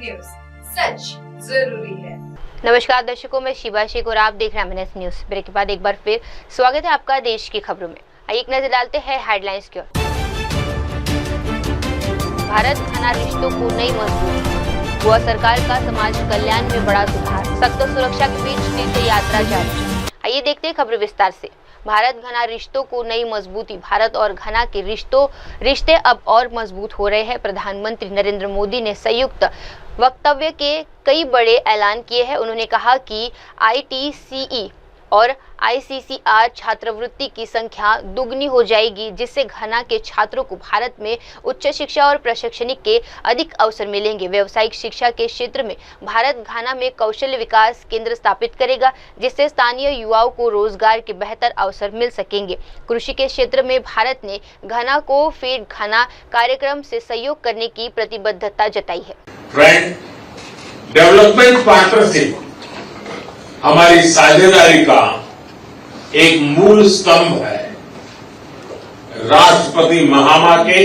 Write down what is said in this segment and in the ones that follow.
News, सच जरूरी है। नमस्कार दर्शकों, मैं शिवा शेख और आप देख रहे हैं एमएनएस न्यूज। ब्रेक के बाद एक बार फिर स्वागत है आपका देश की खबरों में। आइए एक नजर डालते हैं हेडलाइंस की ओर। भारत घना रिश्तों को नई मजबूती, गोवा सरकार का समाज कल्याण में बड़ा सुधार, सख्त सुरक्षा के बीच तीर्थ यात्रा जारी। आइए देखते हैं खबर विस्तार से। भारत घना रिश्तों को नई मजबूती, भारत और घना के रिश्ते अब और मजबूत हो रहे हैं। प्रधानमंत्री नरेंद्र मोदी ने संयुक्त वक्तव्य के कई बड़े ऐलान किए हैं। उन्होंने कहा कि ITCE और ICCR छात्रवृत्ति की संख्या दुगनी हो जाएगी, जिससे घना के छात्रों को भारत में उच्च शिक्षा और प्रशिक्षण के अधिक अवसर मिलेंगे। व्यावसायिक शिक्षा के क्षेत्र में भारत घना में कौशल विकास केंद्र स्थापित करेगा, जिससे स्थानीय युवाओं को रोजगार के बेहतर अवसर मिल सकेंगे। कृषि के क्षेत्र में भारत ने घना को फीड घना कार्यक्रम से सहयोग करने की प्रतिबद्धता जताई है। फ्रेंड, डेवलपमेंट पार्टनरशिप हमारी साझेदारी का एक मूल स्तंभ है। राष्ट्रपति महामा के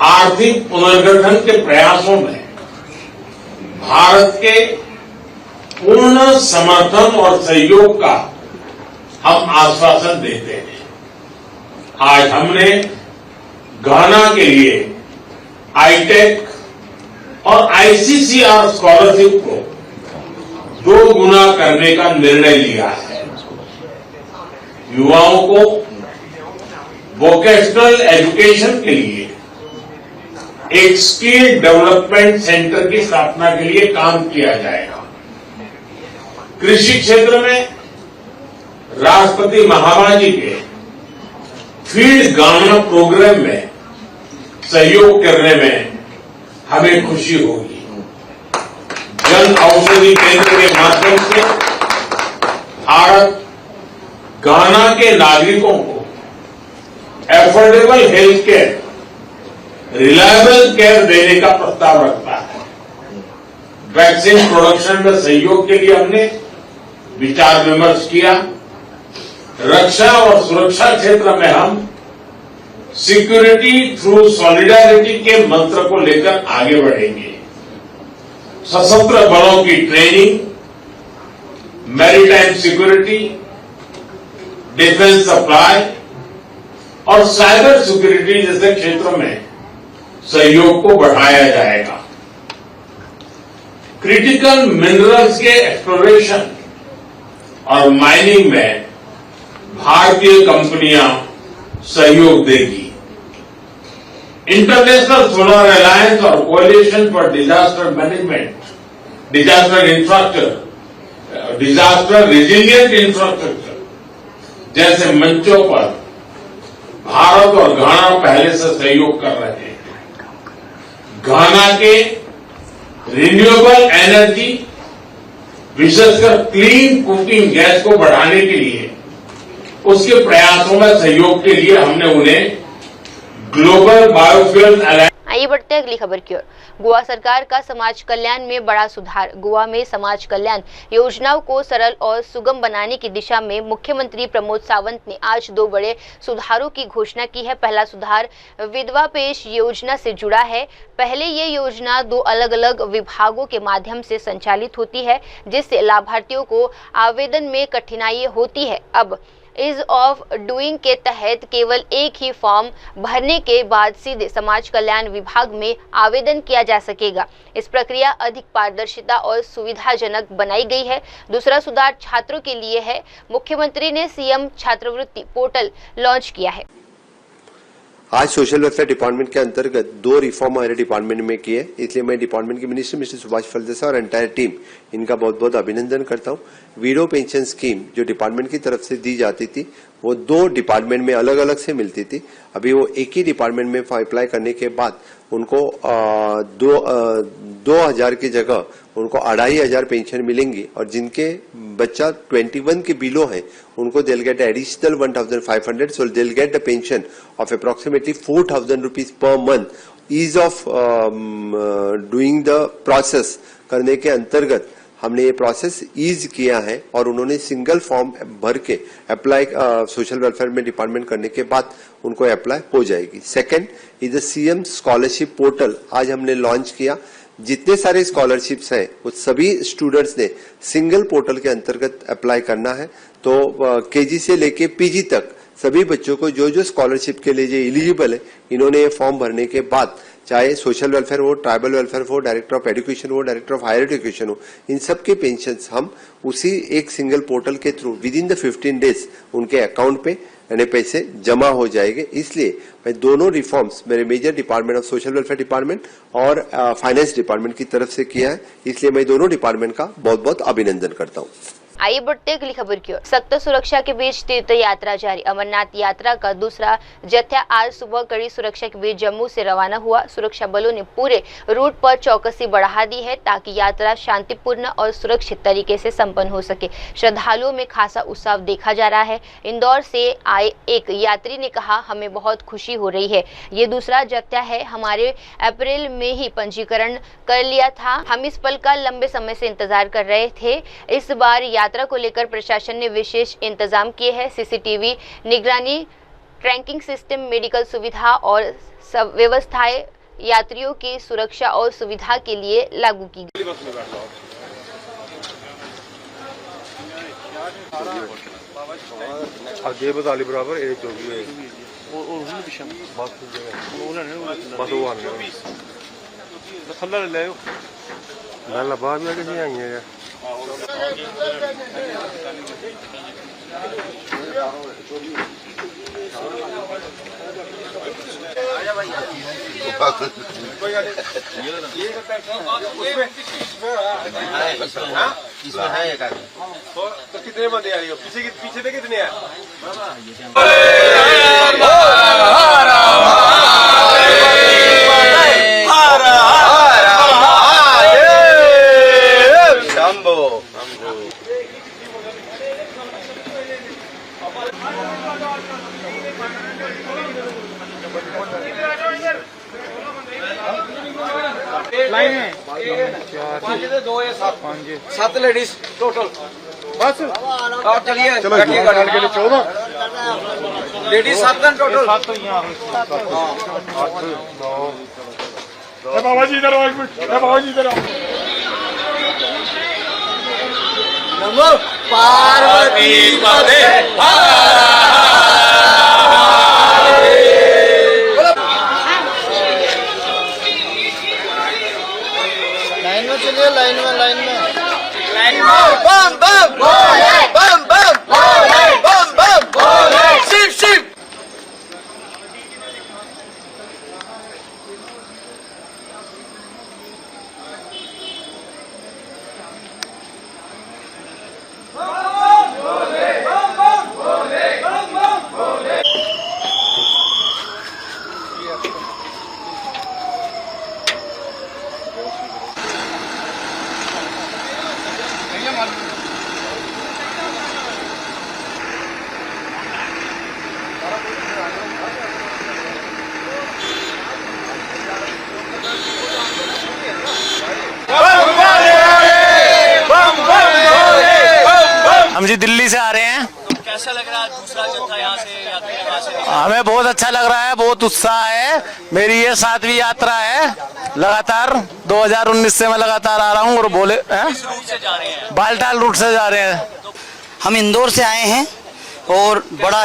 आर्थिक पुनर्गठन के प्रयासों में भारत के पूर्ण समर्थन और सहयोग का हम आश्वासन देते हैं। आज हमने घाना के लिए ITEC और ICCR स्कॉलरशिप को 2 गुना करने का निर्णय लिया है। युवाओं को वोकेशनल एजुकेशन के लिए एक स्किल डेवलपमेंट सेंटर की स्थापना के लिए काम किया जाएगा। कृषि क्षेत्र में राष्ट्रपति महामा जी के फीड घाना प्रोग्राम में सहयोग करने में हमें खुशी होगी। जन औषधि केंद्र के माध्यम से भारत घाना के नागरिकों को affordable health care, reliable care देने का प्रस्ताव रखता है। वैक्सीन प्रोडक्शन में सहयोग के लिए हमने विचार विमर्श किया। रक्षा और सुरक्षा क्षेत्र में हम सिक्योरिटी थ्रू सॉलिडारिटी के मंत्र को लेकर आगे बढ़ेंगे। सशस्त्र बलों की training, maritime security, defence supply और साइबर सिक्योरिटी जैसे क्षेत्रों में सहयोग को बढ़ाया जाएगा। क्रिटिकल मिनरल्स के एक्सप्लोरेशन और माइनिंग में भारतीय कंपनियां सहयोग देगी। इंटरनेशनल सोलर अलायंस और coalition for disaster management, disaster infrastructure, disaster resilient infrastructure जैसे मंचों पर भारत और घाना पहले से सहयोग कर रहे हैं। घाना के रिन्यूएबल एनर्जी, विशेषकर क्लीन कुकिंग गैस को बढ़ाने के लिए उसके प्रयासों में सहयोग के लिए हमने उन्हें ग्लोबल बायोफ्यूल अलायंस। आइए बढ़ते हैं अगली खबर की ओर। गोवा सरकार का समाज कल्याण में बड़ा सुधार। गोवा में समाज कल्याण योजनाओं को सरल और सुगम बनाने की दिशा में मुख्यमंत्री प्रमोद सावंत ने आज 2 बड़े सुधारों की घोषणा की है। पहला सुधार विधवा पेश योजना से जुड़ा है। पहले ये योजना 2 अलग अलग विभागों के माध्यम से संचालित होती है, जिससे लाभार्थियों को आवेदन में कठिनाई होती है। अब ईज ऑफ डूइंग के तहत केवल एक ही फॉर्म भरने के बाद सीधे समाज कल्याण विभाग में आवेदन किया जा सकेगा। इस प्रक्रिया अधिक पारदर्शिता और सुविधाजनक बनाई गई है। दूसरा सुधार छात्रों के लिए है। मुख्यमंत्री ने CM छात्रवृत्ति पोर्टल लॉन्च किया है। आज सोशल वेलफेयर डिपार्टमेंट के अंतर्गत 2 रिफॉर्म हमारे डिपार्टमेंट में किए, इसलिए मैं डिपार्टमेंट के मिनिस्टर मिस्टर सुभाष फलदेसा और एंटायर टीम इनका बहुत बहुत अभिनंदन करता हूँ। वीडो पेंशन स्कीम जो डिपार्टमेंट की तरफ से दी जाती थी वो 2 डिपार्टमेंट में अलग अलग से मिलती थी। अभी वो एक ही डिपार्टमेंट में अप्लाई करने के बाद उनको 2000 की जगह उनको 2500 पेंशन मिलेंगी, और जिनके बच्चा 21 के बिलो है उनको they'll get additional 1500, so they'll get the pension of approximately 4000 rupees per month. Ease of doing the process करने के अंतर्गत हमने ये प्रोसेस ईज किया है, और उन्होंने सिंगल फॉर्म भर के अप्लाई सोशल वेलफेयर में डिपार्टमेंट करने के बाद उनको अप्लाई हो जाएगी। Second is the CM scholarship portal आज हमने लॉन्च किया, जितने सारे स्कॉलरशिप्स हैं वो सभी स्टूडेंट्स ने सिंगल पोर्टल के अंतर्गत अप्लाई करना है। तो केजी से लेके पीजी तक सभी बच्चों को जो जो स्कॉलरशिप के लिए जो एलिजिबल है, इन्होंने ये फॉर्म भरने के बाद चाहे सोशल वेलफेयर हो, ट्राइबल वेलफेयर हो, डायरेक्टर ऑफ एजुकेशन हो, डायरेक्टर ऑफ हायर एजुकेशन हो, इन सब के पेंशन हम उसी एक सिंगल पोर्टल के through with in the 15 days उनके अकाउंट पे यानी पैसे जमा हो जाएंगे। इसलिए मैं दोनों रिफॉर्म्स मेरे major department of social welfare department और फाइनेंस डिपार्टमेंट की तरफ से किया है, इसलिए मैं दोनों डिपार्टमेंट का बहुत बहुत अभिनंदन करता हूँ। आइए बढ़ते अगली खबर की ओर। सख्त सुरक्षा के बीच तीर्थ यात्रा जारी। अमरनाथ यात्रा का दूसरा जत्था आज सुबह कड़ी सुरक्षा के बीच जम्मू से रवाना हुआ। सुरक्षा बलों ने पूरे रूट पर चौकसी बढ़ा दी है ताकि यात्रा शांतिपूर्ण और सुरक्षित तरीके से संपन्न हो सके। श्रद्धालुओं में खासा उत्साह देखा जा रहा है। इंदौर से आए एक यात्री ने कहा, हमें बहुत खुशी हो रही है, ये दूसरा जत्था है, हमारे अप्रैल में ही पंजीकरण कर लिया था, हम इस पल का लंबे समय से इंतजार कर रहे थे। इस बार यात्रा को लेकर प्रशासन ने विशेष इंतजाम किए हैं। सीसीटीवी निगरानी, ट्रैकिंग सिस्टम, मेडिकल सुविधा और सब व्यवस्थाएं यात्रियों की सुरक्षा और सुविधा के लिए लागू की गई। बराबर एक जो भी है बाद में किसी आई है इसमें है एक आदमी। तो कितने बंदे आ रही हो? पीछे से कितने हैं? लाइन है 7 लेडीज टोटल बस। और चलिए के लिए 14 लेडीज 7 टोटल। बाबा जी इधर आओ, एक मिनट बाबा जी इधर आओ। नमो पार्वती पते लाइन में बम बम बोले बम बम बोले बम बम बोले शिव शिव। हम जी दिल्ली से आ रहे हैं। तो कैसा लग रहा है दूसरा जत्था यहाँ से? हमें बहुत अच्छा लग रहा है, बहुत उत्साह है। मेरी ये 7वीं यात्रा है, लगातार 2019 से मैं लगातार आ रहा हूँ। और बोले किस रूट से जा रहे हैं? बालटाल रूट से जा रहे हैं। हम इंदौर से आए हैं और बड़ा,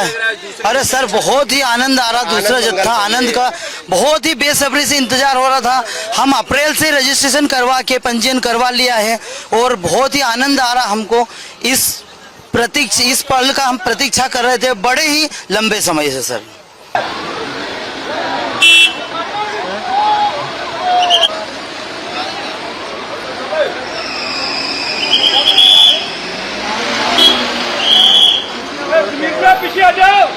अरे सर बहुत ही आनंद आ रहा। दूसरा जत्था आनंद का बहुत ही बेसब्री से इंतजार हो रहा था। हम अप्रैल से रजिस्ट्रेशन करवा के पंजीयन करवा लिया है और बहुत ही आनंद आ रहा हमको। इस पल का हम प्रतीक्षा कर रहे थे बड़े ही लंबे समय से सर। पीछे आ जाओ।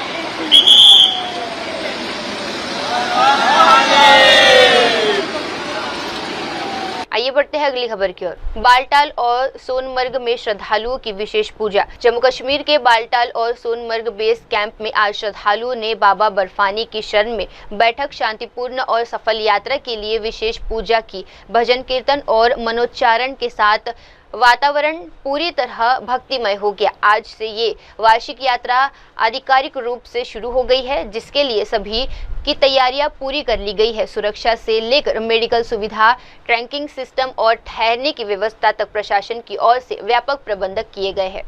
आइए बढ़ते हैं अगली खबर की ओर। बालटाल और सोनमर्ग में श्रद्धालुओं की विशेष पूजा। जम्मू कश्मीर के बालटाल और सोनमर्ग बेस कैंप में आज श्रद्धालुओं ने बाबा बर्फानी की शरण में बैठक शांतिपूर्ण और सफल यात्रा के लिए विशेष पूजा की। भजन कीर्तन और मनोच्चारण के साथ वातावरण पूरी तरह भक्तिमय हो गया। आज से ये वार्षिक यात्रा आधिकारिक रूप से शुरू हो गई है, जिसके लिए सभी की तैयारियां पूरी कर ली गई है। सुरक्षा से लेकर मेडिकल सुविधा, ट्रैकिंग सिस्टम और ठहरने की व्यवस्था तक प्रशासन की ओर से व्यापक प्रबंध किए गए हैं।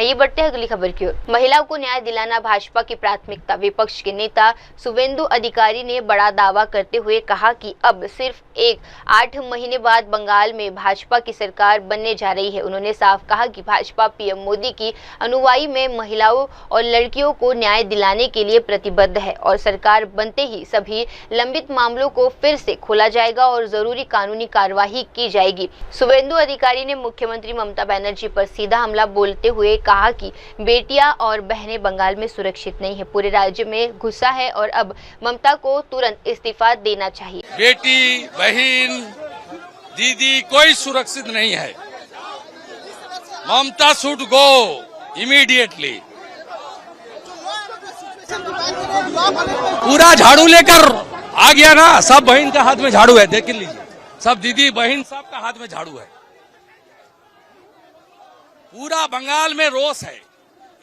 आइए बढ़ते हैं अगली खबर की ओर। महिलाओं को न्याय दिलाना भाजपा की प्राथमिकता। विपक्ष के नेता शुभेंदु अधिकारी ने बड़ा दावा करते हुए कहा कि अब सिर्फ 8 महीने बाद बंगाल में भाजपा की सरकार बनने जा रही है। उन्होंने साफ कहा कि भाजपा पीएम मोदी की अनुयायी में महिलाओं और लड़कियों को न्याय दिलाने के लिए प्रतिबद्ध है और सरकार बनते ही सभी लंबित मामलों को फिर से खोला जाएगा और जरूरी कानूनी कार्यवाही की जाएगी। शुभेंदु अधिकारी ने मुख्यमंत्री ममता बनर्जी पर सीधा हमला बोलते हुए कहा कि बेटियां और बहनें बंगाल में सुरक्षित नहीं है, पूरे राज्य में घुसा है और अब ममता को तुरंत इस्तीफा देना चाहिए। बेटी, बहन, दीदी कोई सुरक्षित नहीं है। ममता शुड गो इमीडिएटली। पूरा झाड़ू लेकर आ गया ना, सब बहन का हाथ में झाड़ू है, देख लीजिए, सब दीदी बहन सबका हाथ में झाड़ू है। पूरा बंगाल में रोष है।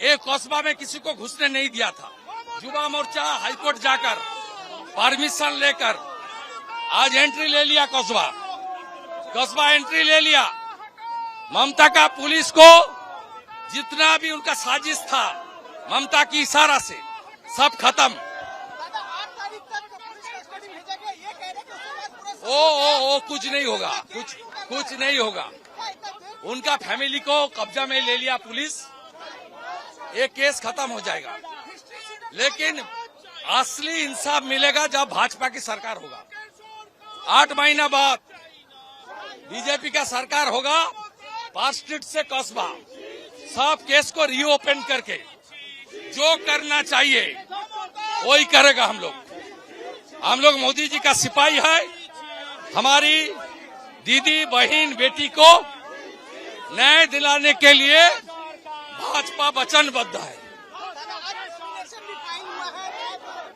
एक कस्बा में किसी को घुसने नहीं दिया था। युवा मोर्चा हाईकोर्ट जाकर परमिशन लेकर आज एंट्री ले लिया। कस्बा एंट्री ले लिया। ममता का पुलिस को जितना भी उनका साजिश था, ममता की इशारा से सब खत्म। ओ कुछ नहीं होगा, कुछ नहीं होगा। उनका फैमिली को कब्जा में ले लिया पुलिस, एक केस खत्म हो जाएगा। लेकिन असली इंसाफ मिलेगा जब भाजपा की सरकार होगा। 8 महीना बाद बीजेपी का सरकार होगा। पार्क स्ट्रीट से कस्बा सब केस को रीओपन करके जो करना चाहिए वही करेगा। हम लोग मोदी जी का सिपाही है। हमारी दीदी, बहन, बेटी को न्याय दिलाने के लिए भाजपा वचनबद्ध है।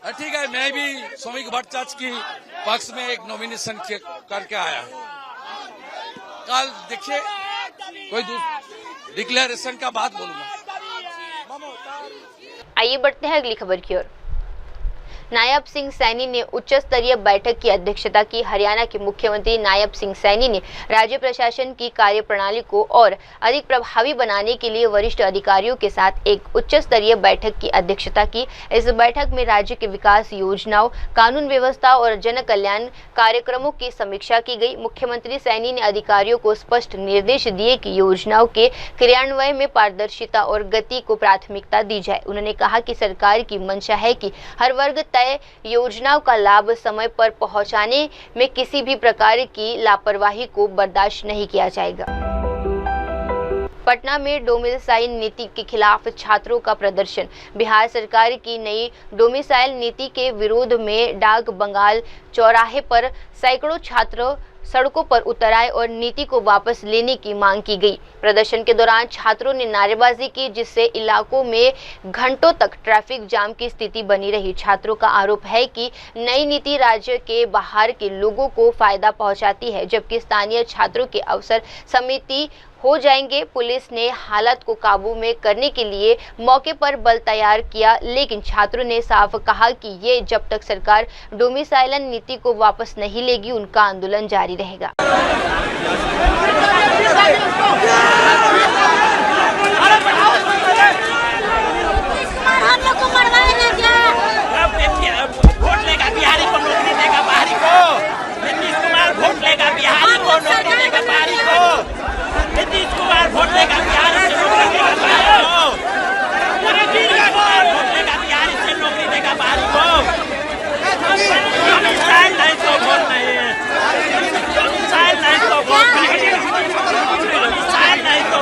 ठीक है, मैं भी श्रमिक भट्टाचार्य की पक्ष में एक नॉमिनेशन करके आया हूँ। कल देखिए कोई डिक्लेरेशन का बात बोलूंगा। आइए बढ़ते हैं अगली खबर की ओर। नायब सिंह सैनी ने उच्च स्तरीय बैठक की अध्यक्षता की। हरियाणा के मुख्यमंत्री नायब सिंह सैनी ने राज्य प्रशासन की कार्यप्रणाली को और अधिक प्रभावी बनाने के लिए वरिष्ठ अधिकारियों के साथ एक उच्च स्तरीय बैठक की अध्यक्षता की। इस बैठक में राज्य के विकास योजनाओं, कानून व्यवस्था और जन कल्याण कार्यक्रमों की समीक्षा की गई। मुख्यमंत्री सैनी ने अधिकारियों को स्पष्ट निर्देश दिए कि योजनाओं के क्रियान्वयन में पारदर्शिता और गति को प्राथमिकता दी जाए। उन्होंने कहा कि सरकार की मंशा है कि हर वर्ग तय योजनाओं का लाभ समय पर पहुंचाने में किसी भी प्रकार की लापरवाही को बर्दाश्त नहीं किया जाएगा। पटना में डोमिसाइल नीति के खिलाफ छात्रों का प्रदर्शन। बिहार सरकार की नई डोमिसाइल नीति के विरोध में डाक बंगाल चौराहे पर सैकड़ों छात्र सड़कों पर उतर आए और नीति को वापस लेने की मांग की गई। प्रदर्शन के दौरान छात्रों ने नारेबाजी की, जिससे इलाकों में घंटों तक ट्रैफिक जाम की स्थिति बनी रही। छात्रों का आरोप है कि नई नीति राज्य के बाहर के लोगों को फायदा पहुंचाती है, जबकि स्थानीय छात्रों के अवसर समिति हो जाएंगे। पुलिस ने हालात को काबू में करने के लिए मौके पर बल तैयार किया, लेकिन छात्रों ने साफ कहा कि ये जब तक सरकार डोमिसाइल नीति को वापस नहीं लेगी, उनका आंदोलन जारी रहेगा। वोट लेगा बिहारी को, नौकरी देगा बाहरी को। नीतीश कुमार वोट लेगा बिहारी को, नौकरी देगा बाहरी को। नीतीश कुमार वोट लेगा बिहारी से, नौकरी देगा बाहरी को। नीतीश कुमार वोट लेगा बिहारी से, नौकरी देगा बाहरी को। डोमिसाइल नहीं तो वोट नहीं है। डोमिसाइल नहीं तो वोट नहीं है। डोमिसाइल नहीं तो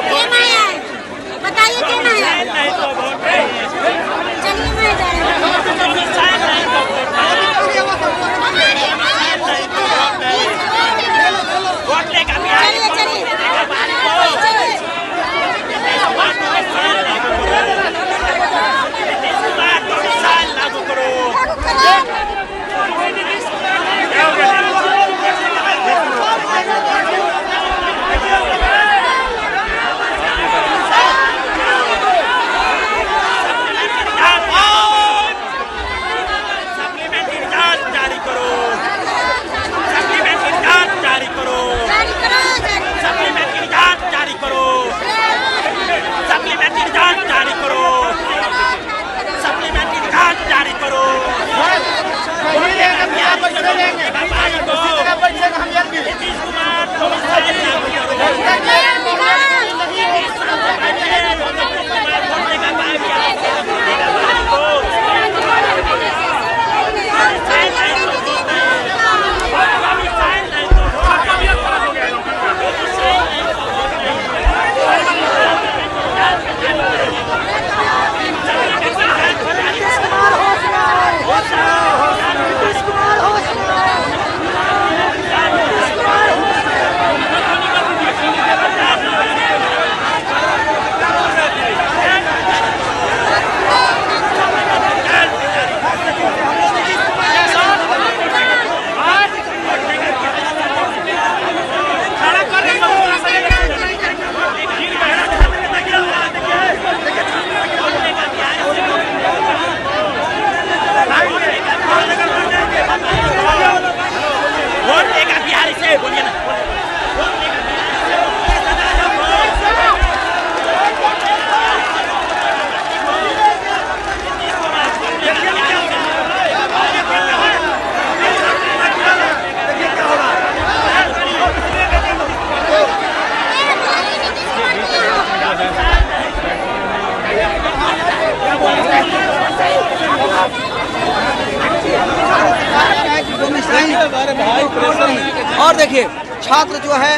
छात्र जो है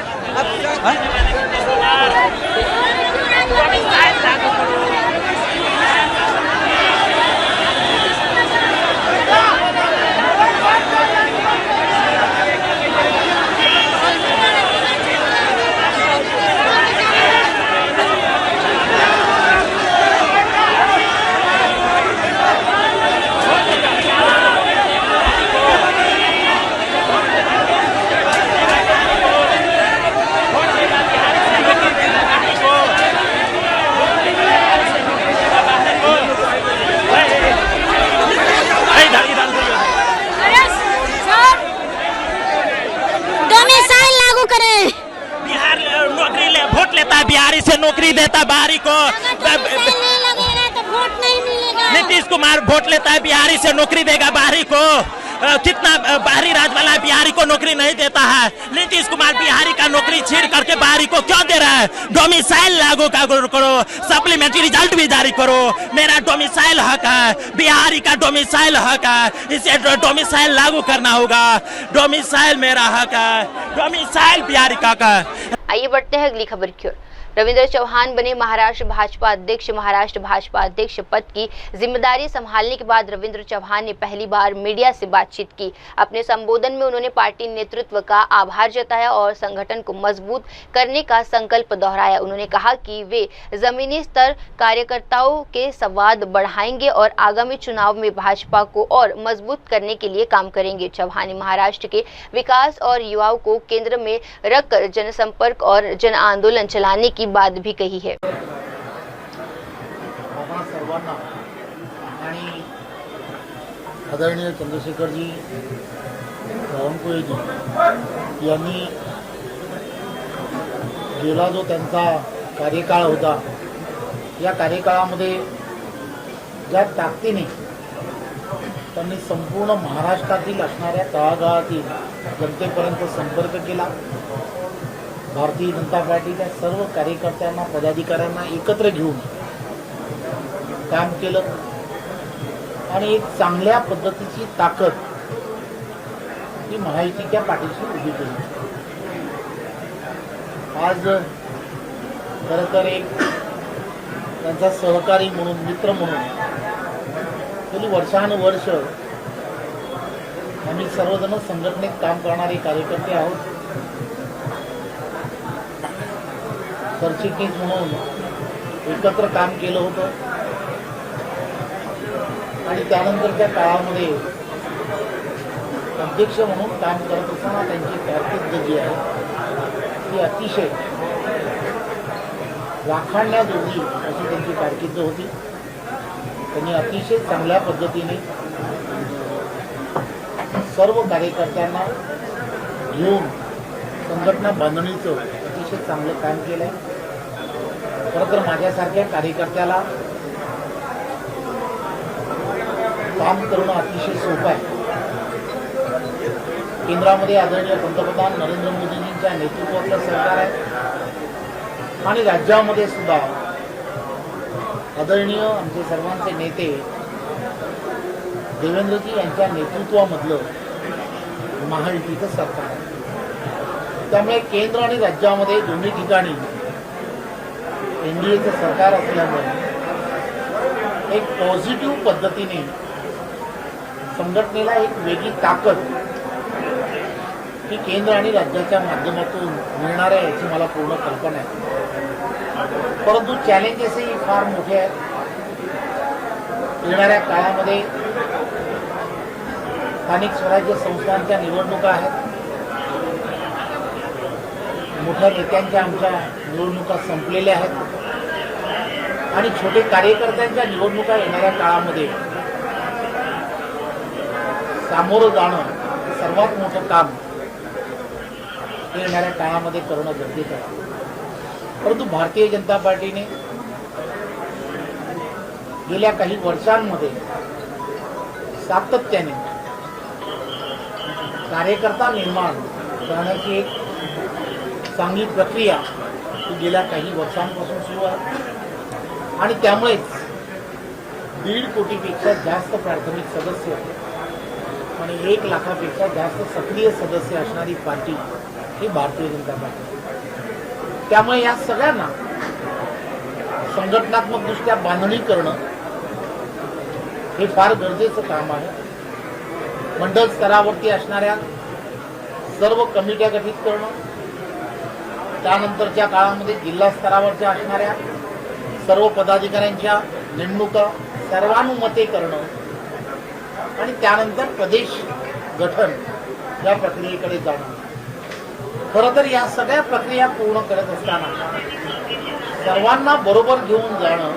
बिहार नौकरी ले वोट लेता है, बिहारी से नौकरी देता है बाहरी को। नीतीश कुमार वोट लेता है, बिहारी से नौकरी देगा बाहरी को। कितना बाहरी राज्य वाला बिहारी को नौकरी नहीं देता है। नीतीश कुमार बिहारी का नौकरी छीन करके बाहरी को क्यों दे रहा है? डोमिसाइल लागू करो, सप्लीमेंट्री रिजल्ट भी जारी करो। मेरा डोमिसाइल हक है, बिहारी का डोमिसाइल हक है, इसे डोमिसाइल लागू करना होगा। डोमिसाइल मेरा हक है, डोमिसाइल बिहारी का हक है। आइए बढ़ते हैं अगली खबर की ओर। रविंद्र चौहान बने महाराष्ट्र भाजपा अध्यक्ष। महाराष्ट्र भाजपा अध्यक्ष पद की जिम्मेदारी संभालने के बाद रविंद्र चौहान ने पहली बार मीडिया से बातचीत की। अपने संबोधन में उन्होंने पार्टी नेतृत्व का आभार जताया और संगठन को मजबूत करने का संकल्प दोहराया। उन्होंने कहा कि वे जमीनी स्तर कार्यकर्ताओं के संवाद बढ़ाएंगे और आगामी चुनाव में भाजपा को और मजबूत करने के लिए काम करेंगे। चौहान ने महाराष्ट्र के विकास और युवाओं को केंद्र में रखकर जनसंपर्क और जन आंदोलन चलाने की बात भी कही है। सर्वांना आणि आदरणीय चंद्रशेखरजी बावनकुळेजी यांनी गेला जो त्यांचा कार्यकाळ होता, या कार्यकाळामध्ये ज्या ताकदीने त्यांनी संपूर्ण महाराष्ट्रातील असणाऱ्या तळागाळातील जनतेपर्यंत संपर्क केला, भारतीय जनता पार्टीच्या सर्व कार्यकर्त्यांना पदाधिकाऱ्यांना एकत्र घेऊन काम केलं आणि एक चांगल्या पद्धतीची ताकद ही महायुतीच्या पाठीशी उभी केली। आज खरं तर एक त्यांचा सहकारी म्हणून, मित्र म्हणून गेली वर्षानुवर्ष आम्ही सर्वजण संघटनेत काम करणारे कार्यकर्ते आहोत। सरचिटणीस म्हणून एकत्र काम केलं होतं आणि त्यानंतरच्या काळामध्ये अध्यक्ष म्हणून काम करत असताना त्यांची कारकीर्द जी आहे ती अतिशय वाखाणण्याजोगी अशी त्यांची कारकीर्द होती। त्यांनी अतिशय चांगल्या पद्धतीने सर्व कार्यकर्त्यांना घेऊन संघटना बांधणीचं अतिशय चांगलं काम केलंय। खरं तर माझ्यासारख्या कार्यकर्त्याला काम करणं अतिशय सोपं आहे। केंद्रामध्ये आदरणीय पंतप्रधान नरेंद्र मोदीजींच्या नेतृत्वातलं सरकार आहे आणि राज्यामध्ये सुद्धा आदरणीय आमचे सर्वांचे नेते देवेंद्रजी यांच्या नेतृत्वामधलं महायुतीचं सरकार आहे। त्यामुळे केंद्र आणि राज्यामध्ये दोन्ही ठिकाणी एनडीएचं सरकार असल्यामुळे एक पॉझिटिव्ह पद्धतीने संघटनेला एक वेगळी ताकद ही केंद्र आणि राज्याच्या माध्यमातून मिळणार आहे याची मला पूर्ण कल्पना आहे। परंतु चॅलेंजेसही फार मोठे आहेत। येणाऱ्या काळामध्ये स्थानिक स्वराज्य संस्थांच्या निवडणुका आहेत, मोठ्या नेत्यांच्या आमच्या निवडणुका संपलेल्या आहेत आणि छोटे कार्यकर्त्यांच्या निवडणुका येणाऱ्या काळामध्ये सामोरं जाणं सर्वात मोठं काम येणाऱ्या काळामध्ये करणं गरजेचं आहे। परंतु भारतीय जनता पार्टीने गेल्या काही वर्षांमध्ये सातत्याने कार्यकर्ता निर्माण करण्याची एक चांगली प्रक्रिया ही गेल्या काही वर्षांपासून सुरू आहे आणि त्यामुळेच 1.5 कोटीपेक्षा जास्त प्राथमिक सदस्य आणि 1 लाखापेक्षा जास्त सक्रिय सदस्य असणारी पार्टी ही भारतीय जनता पार्टी. त्यामुळे या सगळ्यांना संघटनात्मक दृष्ट्या बांधणी करणं हे फार गरजेचं काम आहे. मंडळ स्तरावरती असणाऱ्या सर्व कमिट्या गठीत करणं, त्यानंतरच्या काळामध्ये जिल्हा स्तरावरच्या असणाऱ्या सर्व पदाधिकाऱ्यांच्या नेमणुका सर्वानुमते करणं आणि त्यानंतर प्रदेश गठन या प्रक्रियेकडे जाणं. खरं तर या सगळ्या प्रक्रिया पूर्ण करत असताना सर्वांना बरोबर घेऊन जाणं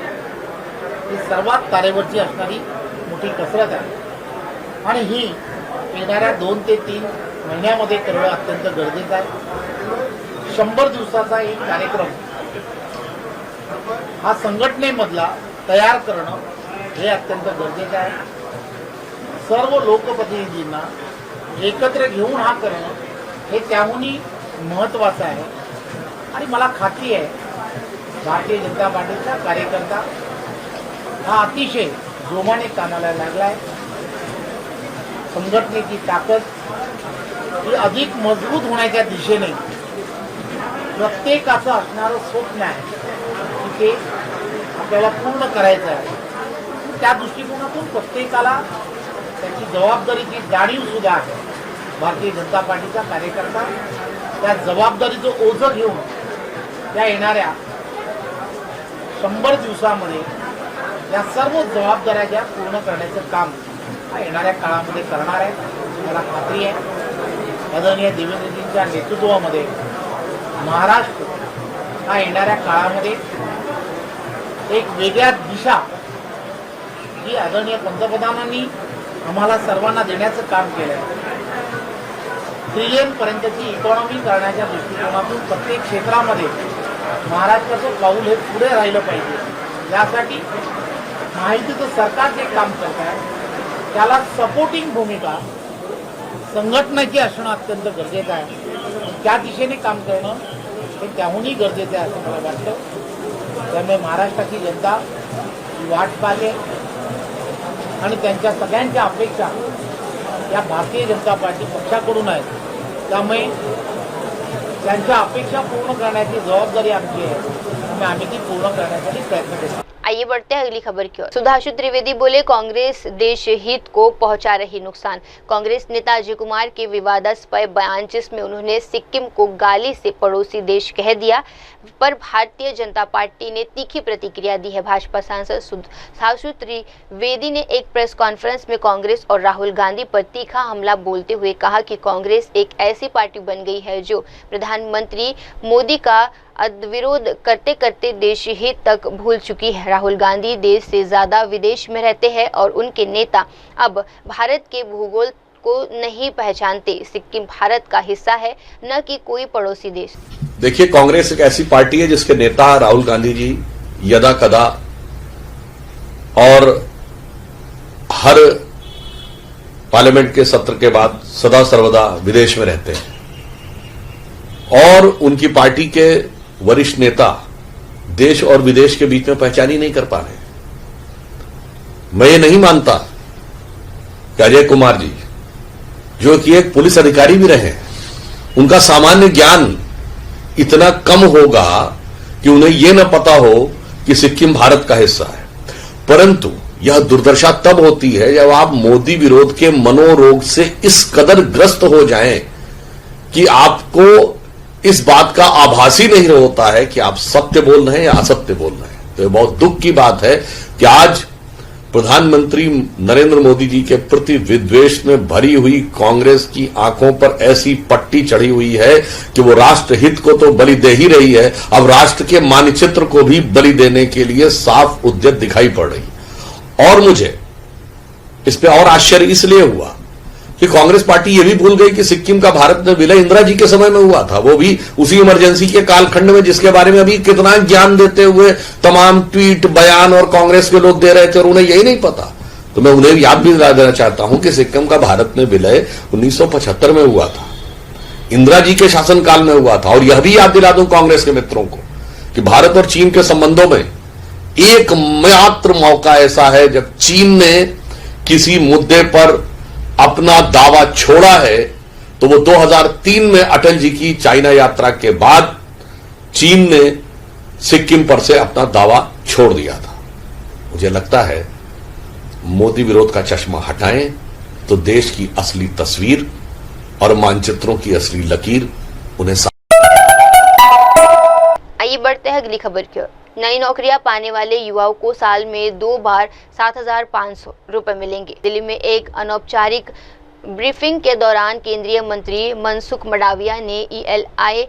ही सर्वात तारेवरची असणारी मोठी कसरत आहे आणि ही येणाऱ्या 2 ते 3 महिन्यामध्ये करणं अत्यंत गरजेचं आहे. 100 दिवसाचा एक कार्यक्रम हा संघटनेमधला तयार करणं हे अत्यंत गरजेचं आहे. सर्व लोकप्रतिनिधींना एकत्र घेऊन हा करणं हे त्याहूनही महत्त्वाचं आहे आणि मला खात्री आहे भारतीय जनता पार्टीचा कार्यकर्ता हा अतिशय जोमाने कामाला लागला आहे. संघटनेची ताकद ही अधिक मजबूत होण्याच्या दिशेने प्रत्येकाचं असणारं स्वप्न आहे की ते आपल्याला पूर्ण करायचं आहे. त्या दृष्टिकोनातून प्रत्येकाला त्याची जबाबदारीची जाणीव सुद्धा आहे. भारतीय जनता पार्टीचा कार्यकर्ता त्या जबाबदारीचं ओझं घेऊन त्या येणाऱ्या 100 दिवसामध्ये या सर्व जबाबदाऱ्या ज्या पूर्ण करण्याचं काम हा येणाऱ्या काळामध्ये करणार आहे. मला खात्री आहे आदरणीय देवेंद्रजींच्या नेतृत्वामध्ये महाराष्ट्र हा येणाऱ्या काळामध्ये एक वेगळ्या दिशा जी आदरणीय पंतप्रधानांनी आम्हाला सर्वांना देण्याचं काम केलं आहे. ट्रिलियन पर्यंतची इकॉनॉमी करण्याच्या दृष्टिकोनातून प्रत्येक क्षेत्रामध्ये महाराष्ट्राचं पाऊल हे पुढे राहिलं पाहिजे. यासाठी माहितीचं सरकार जे काम करत आहे त्याला सपोर्टिंग भूमिका संघटनेची असणं अत्यंत गरजेचं आहे. त्या दिशेने काम करणं हे त्याहूनही गरजेचं आहे असं मला वाटतं. त्यामुळे महाराष्ट्राची जनता ही वाट पाहते आणि त्यांच्या सगळ्यांच्या अपेक्षा या भारतीय जनता पार्टी पक्षाकडून आहेत. त्यामुळे त्यांच्या अपेक्षा पूर्ण करण्याची जबाबदारी आमची आहे. त्यामुळे आम्ही ती पूर्ण करण्यासाठी प्रयत्न करतो. आइए बढ़ते हैं अगली खबर की ओर। सुधांशु त्रिवेदी बोले, कांग्रेस देश हित को पहुंचा रही नुकसान। कांग्रेस नेता अजय कुमार के विवादास्पद बयान जिसमें उन्होंने सिक्किम को गाली से पड़ोसी देश कह दिया पर भारतीय जनता पार्टी ने तीखी प्रतिक्रिया दी है। भाजपा सांसद सुधांशु त्रिवेदी ने एक प्रेस कॉन्फ्रेंस में कांग्रेस और राहुल गांधी पर तीखा हमला बोलते हुए कहा कि कांग्रेस एक ऐसी पार्टी बन गई है जो प्रधानमंत्री मोदी का विरोध करते करते देश हित तक भूल चुकी है। राहुल गांधी देश से ज्यादा विदेश में रहते हैं और उनके नेता अब भारत के भूगोल को नहीं पहचानते। सिक्किम भारत का हिस्सा है, न कि कोई पड़ोसी देश। देखिए, कांग्रेस एक ऐसी पार्टी है जिसके नेता राहुल गांधी जी यदा कदा और हर पार्लियामेंट के सत्र के बाद सदा सर्वदा विदेश में रहते हैं और उनकी पार्टी के वरिष्ठ नेता देश और विदेश के बीच में पहचान ही नहीं कर पा रहे। मैं ये नहीं मानता कि अजय कुमार जी, जो कि एक पुलिस अधिकारी भी रहे, उनका सामान्य ज्ञान इतना कम होगा कि उन्हें यह न पता हो कि सिक्किम भारत का हिस्सा है। परंतु यह दुर्दशा तब होती है जब आप मोदी विरोध के मनोरोग से इस कदर ग्रस्त हो जाएं कि आपको इस बात का आभास ही नहीं होता है कि आप सत्य बोल रहे हैं या असत्य बोल रहे हैं। तो ये बहुत दुख की बात है कि आज प्रधानमंत्री नरेंद्र मोदी जी के प्रति विद्वेष में भरी हुई कांग्रेस की आंखों पर ऐसी पट्टी चढ़ी हुई है कि वो राष्ट्र हित को तो बलि दे ही रही है, अब राष्ट्र के मानचित्र को भी बलि देने के लिए साफ उद्यत दिखाई पड़ रही। और मुझे इस पे और आश्चर्य इसलिए हुआ कि कांग्रेस पार्टी ये भी भूल गई कि सिक्किम का भारत में विलय इंदिरा जी के समय में हुआ था, वो भी उसी इमरजेंसी के कालखंड में, जिसके बारे में अभी कितना ज्ञान देते हुए तमाम ट्वीट बयान और कांग्रेस के लोग दे रहे थे और उन्हें यही नहीं पता। तो मैं उन्हें याद भी दिला देना चाहता हूं कि सिक्किम का भारत में विलय 1975 में हुआ था, इंदिरा जी के शासनकाल में हुआ था। और यह भी याद दिला दूं कांग्रेस के मित्रों को कि भारत और चीन के संबंधों में एकमात्र मौका ऐसा है जब चीन ने किसी मुद्दे पर अपना दावा छोड़ा है तो वो 2003 में अटल जी की चाइना यात्रा के बाद चीन ने सिक्किम पर से अपना दावा छोड़ दिया था। मुझे लगता है मोदी विरोध का चश्मा हटाएं तो देश की असली तस्वीर और मानचित्रों की असली लकीर उन्हें आइए बढ़ते हैं अगली खबर की ओर। नई नौकरियां पाने वाले युवाओं को साल में 2 बार 7,500 रुपए मिलेंगे। दिल्ली में एक अनौपचारिक ब्रीफिंग के दौरान केंद्रीय मंत्री मनसुख मंडाविया ने ELI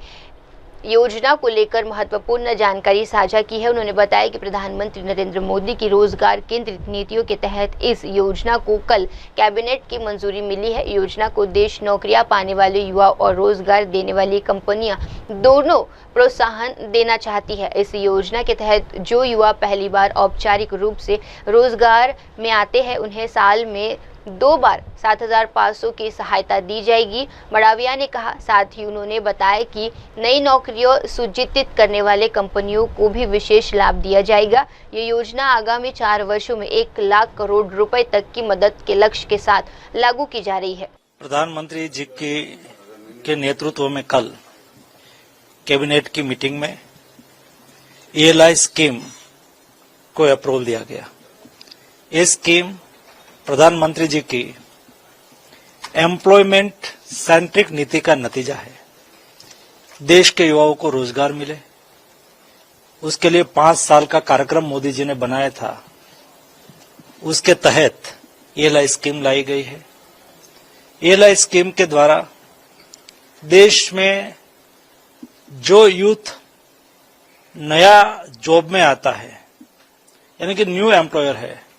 योजना को लेकर महत्वपूर्ण जानकारी साझा की है। उन्होंने बताया कि प्रधानमंत्री नरेंद्र मोदी की रोजगार केंद्रित नीतियों के तहत इस योजना को कल कैबिनेट की मंजूरी मिली है। योजना को देश नौकरियां पाने वाले युवा और रोजगार देने वाली कंपनियां दोनों प्रोत्साहन देना चाहती है। इस योजना के तहत जो युवा पहली बार औपचारिक रूप से रोजगार में आते हैं उन्हें साल में 2 बार 7,500 की सहायता दी जाएगी। मंडाविया ने कहा। साथ ही उन्होंने बताया कि नई नौकरियों सृजित करने वाले कंपनियों को भी विशेष लाभ दिया जाएगा। ये योजना आगामी 4 वर्षों में 1 लाख करोड़ रुपए तक की मदद के लक्ष्य के साथ लागू की जा रही है। प्रधानमंत्री जी के नेतृत्व में कल कैबिनेट की मीटिंग में ELI स्कीम को अप्रूवल दिया गया। ये स्कीम प्रधानमंत्री जी की एम्प्लॉयमेंट सेंट्रिक नीति का नतीजा है। देश के युवाओं को रोजगार मिले, उसके लिए 5 साल का कार्यक्रम मोदी जी ने बनाया था। उसके तहत ELI स्कीम लाई गई है। ELI स्कीम के द्वारा देश में जो यूथ नया जॉब में आता है, यानी कि न्यू एम्प्लॉयर है,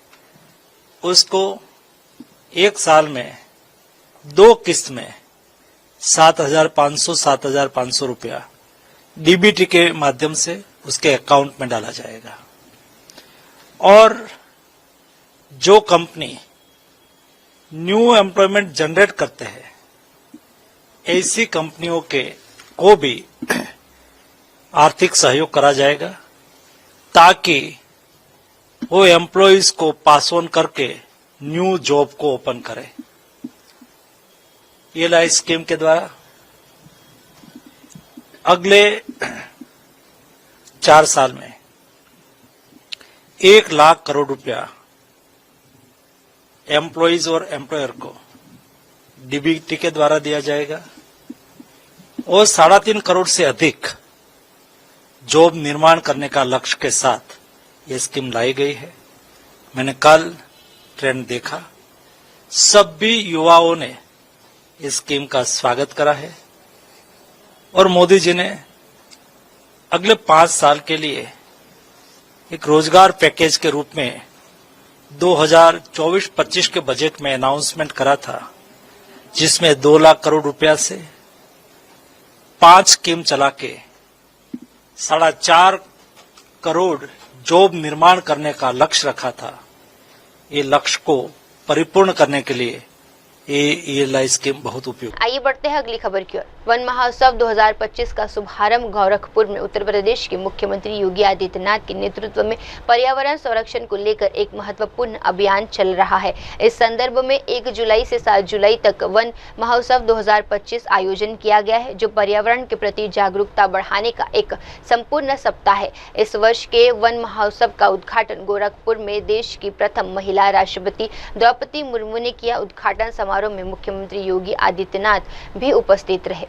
उसको 1 साल में 2 किस्त में 7,500 रुपया DBT के माध्यम से उसके अकाउंट में डाला जाएगा। और जो कंपनी न्यू एम्प्लॉयमेंट जनरेट करते हैं, ऐसी कंपनियों को भी आर्थिक सहयोग करा जाएगा ताकि वो एम्प्लॉइज को पास ऑन करके न्यू जॉब को ओपन करे। ELI स्कीम के द्वारा अगले 4 साल में 1 लाख करोड़ रुपया एम्प्लॉइज और एम्प्लॉयर को DBT के द्वारा दिया जाएगा और 3.5 करोड़ से अधिक जॉब निर्माण करने का लक्ष्य के साथ ये स्कीम लाई गई है। मैंने कल ट्रेंड देखा, सभी युवाओं ने इस स्कीम का स्वागत करा है और मोदी जी ने अगले 5 साल के लिए एक रोजगार पैकेज के रूप में 2024-25 के बजट में अनाउंसमेंट करा था, जिसमें 2 लाख करोड़ रुपया से 5 स्कीम चला के 4.5 करोड़ जॉब निर्माण करने का लक्ष्य रखा था। ये लक्ष्य को परिपूर्ण करने के लिए ये ELI स्कीम बहुत उपयुक्त। आइए बढ़ते हैं अगली खबर की ओर। वन महोत्सव 2025 का शुभारंभ गोरखपुर में उत्तर प्रदेश के मुख्यमंत्री योगी आदित्यनाथ के नेतृत्व में पर्यावरण संरक्षण को लेकर एक महत्वपूर्ण अभियान चल रहा है। इस संदर्भ में 1 जुलाई से 7 जुलाई तक वन महोत्सव 2025 आयोजन किया गया है, जो पर्यावरण के प्रति जागरूकता बढ़ाने का एक संपूर्ण सप्ताह है। इस वर्ष के वन महोत्सव का उद्घाटन गोरखपुर में देश की प्रथम महिला राष्ट्रपति द्रौपदी मुर्मू ने किया। उद्घाटन समारोह में मुख्यमंत्री योगी आदित्यनाथ भी उपस्थित रहे।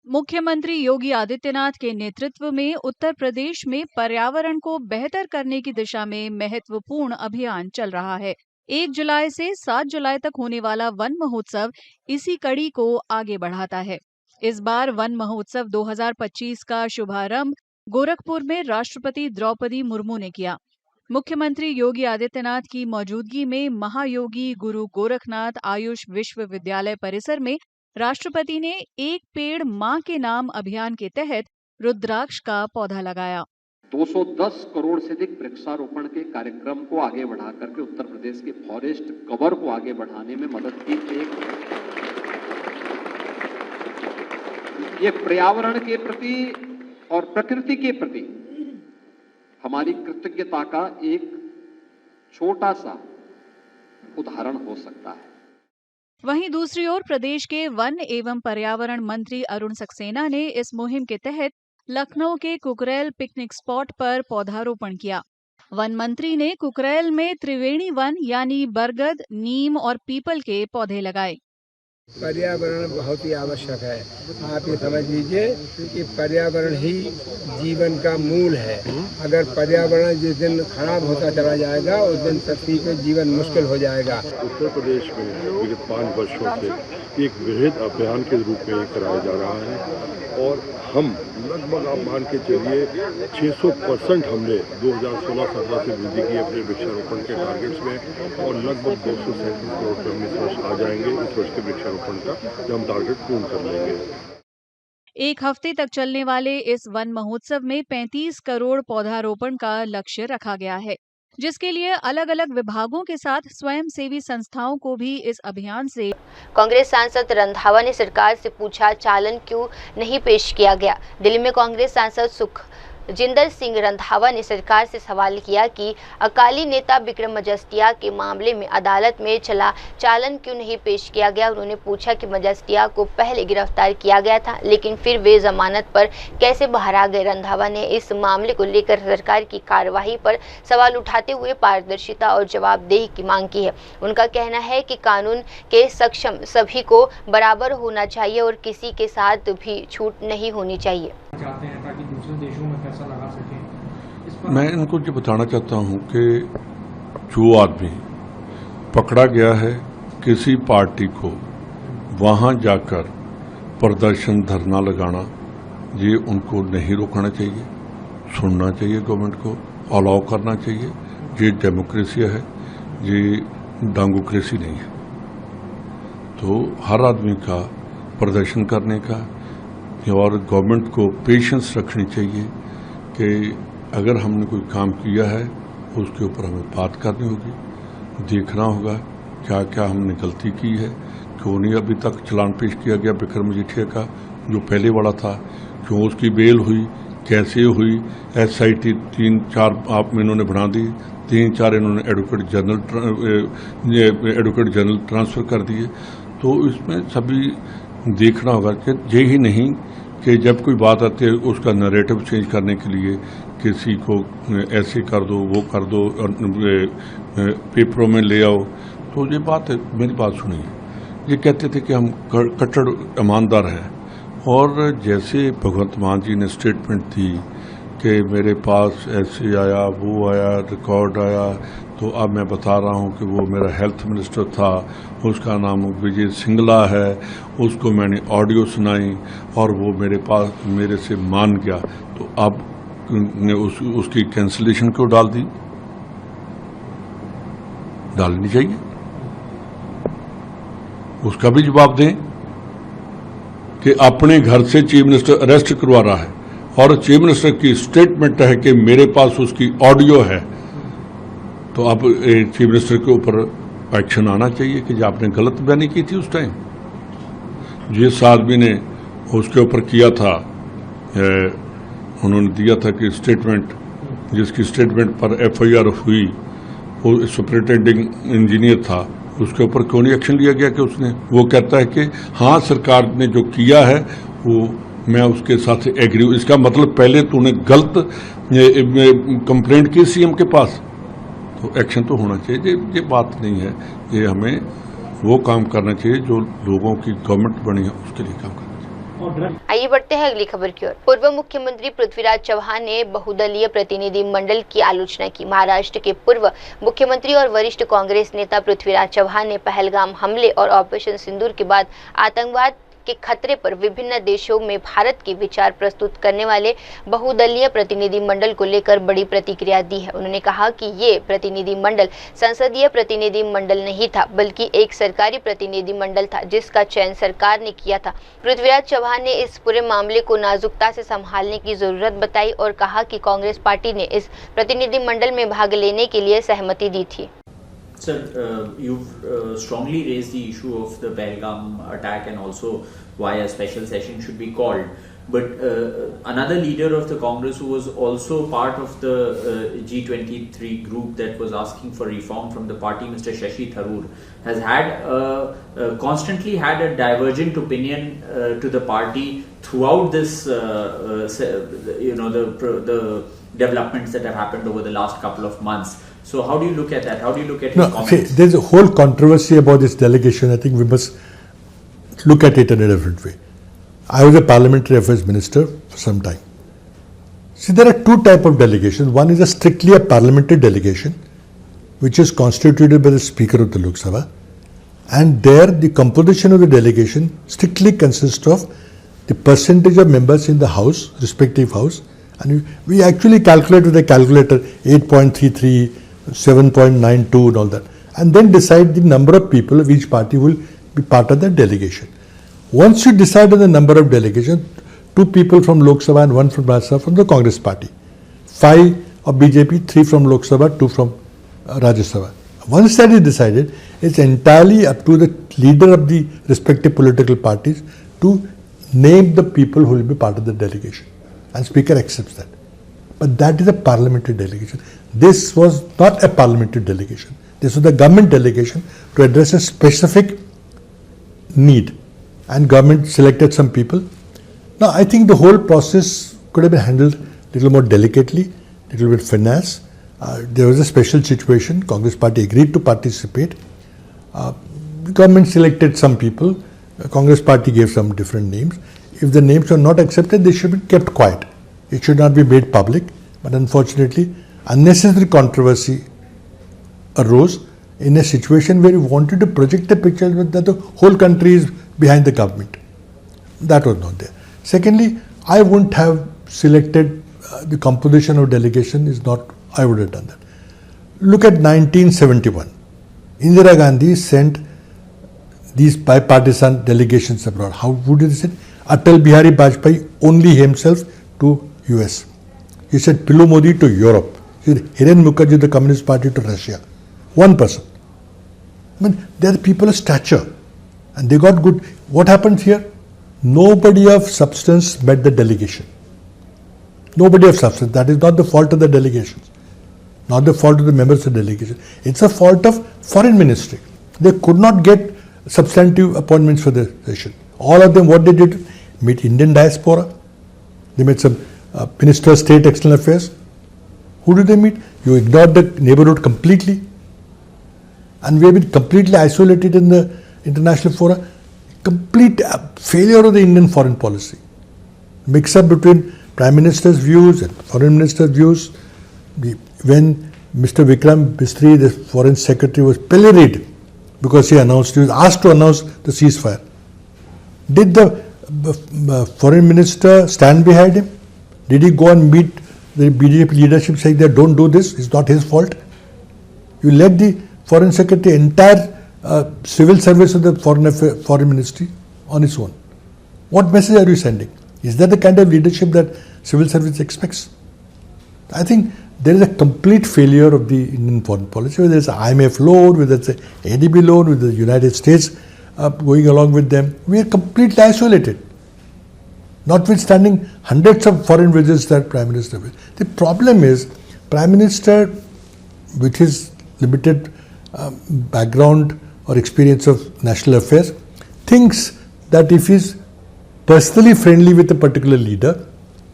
मुख्यमंत्री योगी आदित्यनाथ के नेतृत्व में उत्तर प्रदेश में पर्यावरण को बेहतर करने की दिशा में महत्वपूर्ण अभियान चल रहा है। 1 जुलाई से 7 जुलाई तक होने वाला वन महोत्सव इसी कड़ी को आगे बढ़ाता है। इस बार वन महोत्सव 2025 का शुभारंभ गोरखपुर में राष्ट्रपति द्रौपदी मुर्मू ने किया। मुख्यमंत्री योगी आदित्यनाथ की मौजूदगी में महायोगी गुरु गोरखनाथ आयुष विश्वविद्यालय परिसर में राष्ट्रपति ने एक पेड़ मां के नाम अभियान के तहत रुद्राक्ष का पौधा लगाया। 210 करोड़ से अधिक वृक्षारोपण के कार्यक्रम को आगे बढ़ा करके उत्तर प्रदेश के फॉरेस्ट कवर को आगे बढ़ाने में मदद की। ये पर्यावरण के प्रति और प्रकृति के प्रति हमारी कृतज्ञता का एक छोटा सा उदाहरण हो सकता है। वहीं दूसरी ओर प्रदेश के वन एवं पर्यावरण मंत्री अरुण सक्सेना ने इस मुहिम के तहत लखनऊ के कुकरेल पिकनिक स्पॉट पर पौधारोपण किया। वन मंत्री ने कुकरेल में त्रिवेणी वन यानी बरगद, नीम और पीपल के पौधे लगाए। पर्यावरण बहुत ही आवश्यक है। आप ये समझ लीजिए कि पर्यावरण ही जीवन का मूल है। अगर पर्यावरण जिस दिन खराब होता चला जाएगा उस दिन पृथ्वी पे जीवन मुश्किल हो जाएगा। उत्तर प्रदेश में विगत 5 वर्षों से एक वृहद अभियान के रूप में कराया जा रहा है और हम लगभग आप मान के चलिए 600% हमने 2016-17 से वृद्धि की अपने वृक्षारोपण के टारगेट्स में और लगभग 237 करोड़ रुपये हम इस वर्ष आ जाएंगे इस वर्ष के वृक्षारोपण का जब हम टारगेट पूर्ण कर लेंगे। एक हफ्ते तक चलने वाले इस वन महोत्सव में 35 करोड़ पौधारोपण का लक्ष्य रखा गया है, जिसके लिए अलग अलग विभागों के साथ स्वयंसेवी संस्थाओं को भी इस अभियान से। कांग्रेस सांसद रंधावा ने सरकार से पूछा चालान क्यों नहीं पेश किया गया। दिल्ली में कांग्रेस सांसद सुखजिंदर सिंह रंधावा ने सरकार से सवाल किया कि अकाली नेता विक्रम मजिस्ट्रिया के मामले में अदालत में चला चालान क्यों नहीं पेश किया गया। उन्होंने पूछा कि मजिस्ट्रिया को पहले गिरफ्तार किया गया था लेकिन फिर वे जमानत पर कैसे बाहर आ गए। रंधावा ने इस मामले को लेकर सरकार की कार्यवाही पर सवाल उठाते हुए पारदर्शिता और जवाबदेही की मांग की है। उनका कहना है कि कानून के सक्षम सभी को बराबर होना चाहिए और किसी के साथ भी छूट नहीं होनी चाहिए। चाहते हैं ताकि दूसरे देशों में पैसा लगा सकें। मैं इनको ये बताना चाहता हूं कि जो आदमी पकड़ा गया है किसी पार्टी को वहां जाकर प्रदर्शन धरना लगाना, ये उनको नहीं रोकना चाहिए, सुनना चाहिए, गवर्नमेंट को अलाउ करना चाहिए। ये डेमोक्रेसी है, ये डांगोक्रेसी नहीं है। तो हर आदमी का प्रदर्शन करने का और गवर्नमेंट को पेशेंस रखनी चाहिए कि अगर हमने कोई काम किया है उसके ऊपर हमें बात करनी होगी, देखना होगा क्या क्या हमने गलती की है, क्यों नहीं अभी तक चालान पेश किया गया विक्रम मजिस्ट्रिया का जो पहले वाला था, क्यों उसकी बेल हुई, कैसे हुई। SIT 3-4 आप इन्होंने बना दी, 3-4 इन्होंने एडवोकेट जनरल ट्रांसफर कर दिए। तो इसमें सभी देखना होगा कि यही नहीं कि जब कोई बात आती है उसका नैरेटिव चेंज करने के लिए किसी को ऐसे कर दो वो कर दो और पेपरों में ले आओ। तो ये बात है, मेरी बात सुनिए, ये कहते थे कि हम कट्टर ईमानदार हैं और जैसे भगवंत मान जी ने स्टेटमेंट दी कि मेरे पास ऐसे आया वो आया रिकॉर्ड आया, तो अब मैं बता रहा हूं कि वो मेरा हेल्थ मिनिस्टर था, उसका नाम विजय सिंगला है, उसको मैंने ऑडियो सुनाई और वो मेरे से मान गया। तो अब ने उसकी कैंसिलेशन क्यों डाल दी? डालनी चाहिए, उसका भी जवाब दें कि अपने घर से चीफ मिनिस्टर अरेस्ट करवा रहा है और चीफ मिनिस्टर की स्टेटमेंट है कि मेरे पास उसकी ऑडियो है। तो अब चीफ मिनिस्टर के ऊपर एक्शन आना चाहिए कि आपने गलत बयानी की थी उस टाइम। जिस आदमी ने उसके ऊपर किया था, उन्होंने दिया था कि स्टेटमेंट, जिसकी स्टेटमेंट पर FIR हुई वो सुपरिटेंडिंग इंजीनियर था, उसके ऊपर क्यों नहीं एक्शन लिया गया कि उसने, वो कहता है कि हाँ सरकार ने जो किया है वो मैं उसके साथ एग्री। इसका मतलब पहले तूने गलत कंप्लेंट की CM के पास, तो एक्शन तो होना चाहिए। ये बात नहीं है, ये हमें वो काम करना चाहिए जो लोगों की गवर्नमेंट बनी है उसके लिए काम करना चाहिए। आइए बढ़ते हैं अगली खबर की ओर। पूर्व मुख्यमंत्री पृथ्वीराज चव्हाण ने बहुदलीय प्रतिनिधि मंडल की आलोचना की। महाराष्ट्र के पूर्व मुख्यमंत्री और वरिष्ठ कांग्रेस नेता पृथ्वीराज चव्हाण ने पहलगाम हमले और ऑपरेशन सिंदूर के बाद आतंकवाद के खतरे पर विभिन्न देशों में भारत के विचार प्रस्तुत करने वाले बहुदलीय प्रतिनिधि मंडल को लेकर बड़ी प्रतिक्रिया दी है। उन्होंने कहा कि ये प्रतिनिधि मंडल संसदीय प्रतिनिधि मंडल नहीं था बल्कि एक सरकारी प्रतिनिधि मंडल था जिसका चयन सरकार ने किया था। पृथ्वीराज चव्हाण ने इस पूरे मामले को नाजुकता से संभालने की जरूरत बताई और कहा कि कांग्रेस पार्टी ने इस प्रतिनिधि मंडल में भाग लेने के लिए सहमति दी थी। Sir, you've strongly raised the issue of the Pahalgam attack and also why a special session should be called. But another leader of the Congress who was also part of the G23 group that was asking for reform from the party, Mr. Shashi Tharoor, has had constantly had a divergent opinion to the party throughout this, the developments that have happened over the last couple of months. So how do you look at that? How do you look at his comments? See, there's a whole controversy about this delegation. I think we must look at it in a different way. I was a parliamentary affairs minister for some time. See, there are two types of delegations. One is a strictly a parliamentary delegation, which is constituted by the Speaker of the Lok Sabha. And there, the composition of the delegation strictly consists of the percentage of members in the house, respective house. And we actually calculate with a calculator 8.33, 7.92 and all that. And then decide the number of people of each party will be part of the delegation. Once you decide on the number of delegations, 2 people from Lok Sabha and 1 from Rajya Sabha from the Congress party, 5 of BJP, 3 from Lok Sabha, 2 from Rajya Sabha. Once that is decided, it's entirely up to the leader of the respective political parties to name the people who will be part of the delegation. And Speaker accepts that. But that is a parliamentary delegation. This was not a parliamentary delegation. This was the government delegation to address a specific need. And government selected some people. Now, I think the whole process could have been handled a little more delicately, a little bit finesse. There was a special situation. Congress party agreed to participate. The government selected some people. Congress party gave some different names. If the names were not accepted, they should be kept quiet. It should not be made public. But unfortunately, unnecessary controversy arose in a situation where you wanted to project a picture that the whole country is behind the government. That was not there. Secondly, I wouldn't have selected the composition of delegation is not, I would have done that. Look at 1971. Indira Gandhi sent these bipartisan delegations abroad. How would you say? Atal Bihari Vajpayee only himself to US. He said Pilu Modi to Europe. He said Hiren Mukherjee, the Communist Party, to Russia. One person. I mean, they are people of stature. And they got good. What happened here? Nobody of substance met the delegation. Nobody of substance. That is not the fault of the delegations. Not the fault of the members of the delegation. It's a fault of foreign ministry. They could not get substantive appointments for the session. All of them, what they did? Meet Indian diaspora. They met some Minister of State External Affairs. Who did they meet? You ignored the neighborhood completely. And we have been completely isolated in the international fora. Complete failure of the Indian foreign policy. Mix up between Prime Minister's views and Foreign Minister's views. When Mr. Vikram Bistri, the Foreign Secretary, was pilloried because he was asked to announce the ceasefire. Did the Foreign Minister stand behind him? Did he go and meet the BJP leadership saying that don't do this, it's not his fault? You let the Foreign Secretary entire civil service of the Foreign Ministry on its own. What message are you sending? Is that the kind of leadership that civil service expects? I think there is a complete failure of the Indian foreign policy, whether it's an IMF loan, whether it's an ADB loan, with the United States going along with them. We are completely isolated. Notwithstanding hundreds of foreign visits that Prime Minister will. The problem is, Prime Minister, with his limited background or experience of national affairs, thinks that if he's personally friendly with a particular leader,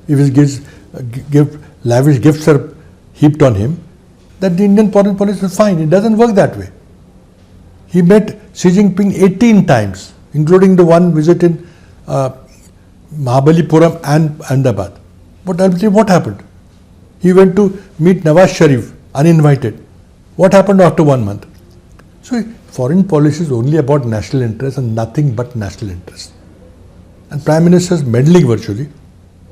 if he lavish gifts are heaped on him, that the Indian foreign policy is fine. It doesn't work that way. He met Xi Jinping 18 times, including the one visit in Mahabalipuram and Ahmedabad. But ultimately, what happened? He went to meet Nawaz Sharif, uninvited. What happened after 1 month? So, foreign policy is only about national interest and nothing but national interest. And Prime Minister is meddling virtually,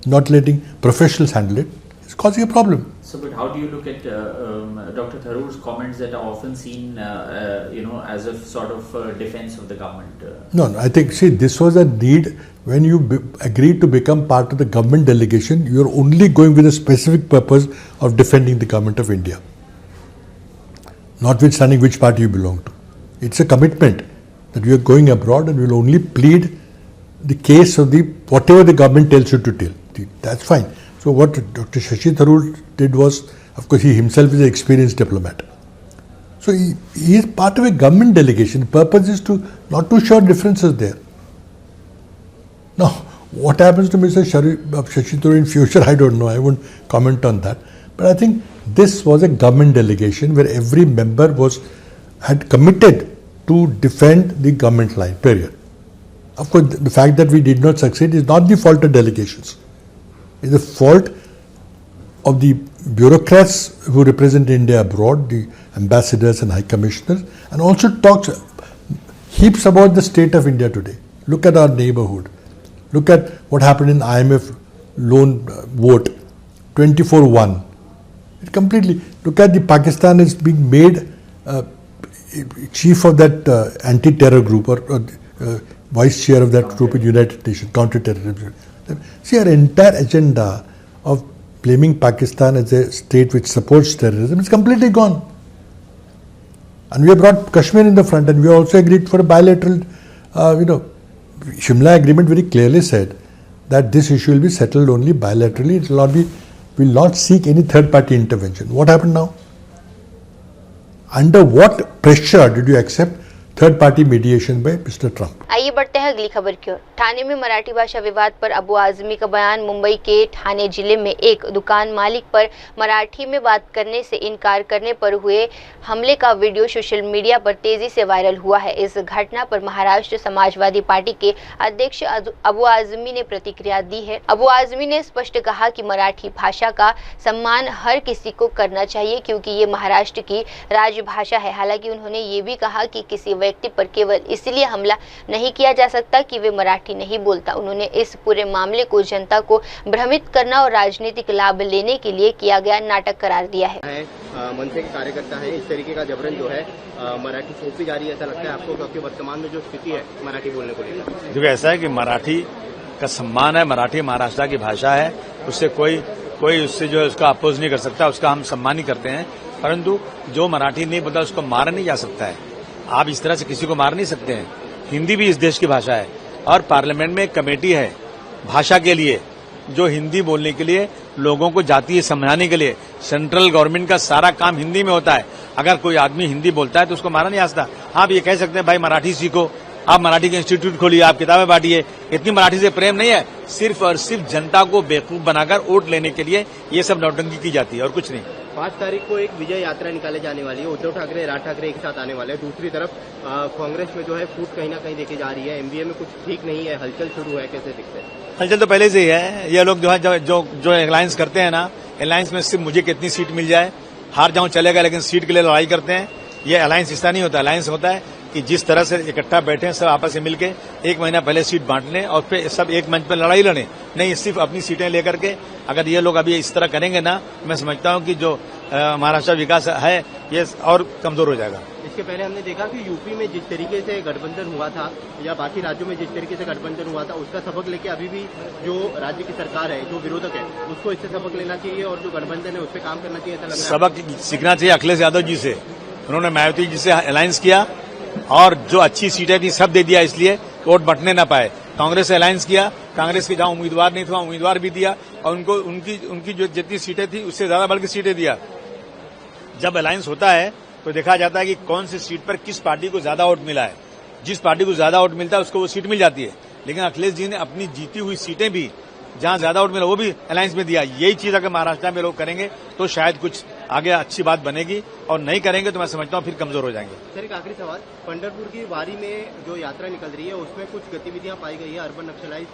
not letting professionals handle it, is causing a problem. So, but how do you look at Dr. Tharoor's comments that are often seen, as a sort of defense of the government? No, I think, see, this was a need. When you agreed to become part of the government delegation, you are only going with a specific purpose of defending the government of India, notwithstanding which party you belong to. It's a commitment that you are going abroad and will only plead the case of the whatever the government tells you to tell. That's fine. So what Dr. Shashi Tharoor did was, of course, he himself is an experienced diplomat. So he is part of a government delegation. The purpose is to not to show differences there. Now, what happens to Mr. Shashi Tharoor in future, I don't know. I won't comment on that. But I think this was a government delegation where every member had committed to defend the government line, period. Of course, the fact that we did not succeed is not the fault of delegations. It's the fault of the bureaucrats who represent India abroad, the ambassadors and high commissioners, and also talks heaps about the state of India today. Look at our neighborhood. Look at what happened in IMF loan vote, 24-1. It completely. Look at the Pakistan is being made chief of that anti-terror group or vice chair of that group in United Nations, counter-terrorism. See, our entire agenda of blaming Pakistan as a state which supports terrorism is completely gone. And we have brought Kashmir in the front, and we also agreed for a bilateral, Shimla agreement very clearly said that this issue will be settled only bilaterally. It will not seek any third-party intervention. What happened now? Under what pressure did you accept third party mediation by mister Trump. आइए बढ़ते हैं अगली खबर की ओर। ठाणे में मराठी भाषा विवाद पर अबू आजमी का बयान। मुंबई के ठाणे जिले में एक दुकान मालिक पर मराठी में बात करने से इनकार करने पर हुए हमले का वीडियो सोशल मीडिया पर तेजी से वायरल हुआ है। इस घटना पर महाराष्ट्र समाजवादी पार्टी के अध्यक्ष अबू आजमी ने प्रतिक्रिया दी है। अबू आजमी ने स्पष्ट कहा कि मराठी भाषा का सम्मान हर किसी को करना चाहिए क्योंकि ये महाराष्ट्र की राजभाषा है। हालांकि उन्होंने ये भी कहा कि किसी व्यक्ति पर केवल इसलिए हमला नहीं किया जा सकता कि वे मराठी नहीं बोलता। उन्होंने इस पूरे मामले को जनता को भ्रमित करना और राजनीतिक लाभ लेने के लिए किया गया नाटक करार दिया है। मनसे के कार्यकर्ता है, इस तरीके का जबरन जो है मराठी थोपी जा रही है, ऐसा लगता है आपको? क्योंकि वर्तमान में जो स्थिति है मराठी बोलने को लेकर, देखो ऐसा है कि मराठी का सम्मान है, मराठी महाराष्ट्र की भाषा है, उससे कोई उससे जो है उसका अपोज नहीं कर सकता, उसका हम सम्मान ही करते हैं। परंतु जो मराठी नहीं बोलता उसको मारा नहीं जा सकता है। आप इस तरह से किसी को मार नहीं सकते हैं। हिंदी भी इस देश की भाषा है और पार्लियामेंट में एक कमेटी है भाषा के लिए, जो हिंदी बोलने के लिए, लोगों को जातीय समझाने के लिए। सेंट्रल गवर्नमेंट का सारा काम हिंदी में होता है। अगर कोई आदमी हिंदी बोलता है तो उसको मारा नहीं जा सकता। आप ये कह सकते हैं भाई मराठी सीखो, आप मराठी के इंस्टीट्यूट खोलिए, आप किताबें बांटिए। इतनी मराठी से प्रेम नहीं है, सिर्फ और सिर्फ जनता को बेवकूफ बनाकर वोट लेने के लिए ये सब नौटंकी की जाती है और कुछ नहीं। 5 तारीख को एक विजय यात्रा निकाले जाने वाली है। उद्धव ठाकरे, राज ठाकरे एक साथ आने वाले हैं। दूसरी तरफ कांग्रेस में जो है फूट कहीं ना कहीं देखी जा रही है। एमबीए में कुछ ठीक नहीं है, हलचल शुरू है, कैसे दिखते हैं? हलचल तो पहले से ही है। ये लोग जो है जो अलायंस करते हैं ना, अलायंस में सिर्फ मुझे कितनी सीट मिल जाए, हार जाऊं चलेगा, लेकिन सीट के लिए लड़ाई करते हैं। ये अलायंस इसका नहीं होता। अलायंस होता है कि जिस तरह से इकट्ठा बैठे सब आपस में मिलके 1 महीना पहले सीट बांट लें और फिर सब एक मंच पर लड़ाई लड़ें। नहीं, सिर्फ अपनी सीटें लेकर के अगर ये लोग अभी इस तरह करेंगे ना, मैं समझता हूं कि जो महाराष्ट्र विकास है ये और कमजोर हो जाएगा। इसके पहले हमने देखा कि यूपी में जिस तरीके से गठबंधन हुआ था या बाकी राज्यों में जिस तरीके से गठबंधन हुआ था, उसका सबक लेके अभी भी जो राज्य की सरकार है, जो विरोधक है, उसको इससे सबक लेना चाहिए और जो गठबंधन है उस पर काम करना चाहिए। ऐसा लग रहा है सबक सीखना चाहिए अखिलेश यादव जी से। उन्होंने मायावती जी से अलायंस किया और जो अच्छी सीटें थी सब दे दिया, इसलिए वोट बंटने न पाए। कांग्रेस से अलायंस किया, कांग्रेस के जहां उम्मीदवार नहीं था उम्मीदवार भी दिया और उनको उनकी जो जितनी सीटें थी उससे ज्यादा बल्कि सीटें दिया। जब अलायंस होता है तो देखा जाता है कि कौन सी सीट पर किस पार्टी को ज्यादा वोट मिला है। जिस पार्टी को ज्यादा वोट मिलता है उसको वो सीट मिल जाती है। लेकिन अखिलेश जी ने अपनी जीती हुई सीटें भी जहां ज्यादा वोट मिला वो भी अलायंस में दिया। यही चीज अगर महाराष्ट्र में लोग करेंगे तो शायद कुछ आगे अच्छी बात बनेगी, और नहीं करेंगे तो मैं समझता हूं फिर कमजोर हो जाएंगे। सर, एक आखिरी सवाल, पंढरपुर की वारी में जो यात्रा निकल रही है उसमें कुछ गतिविधियां पाई गई है, अर्बन नक्सलाइज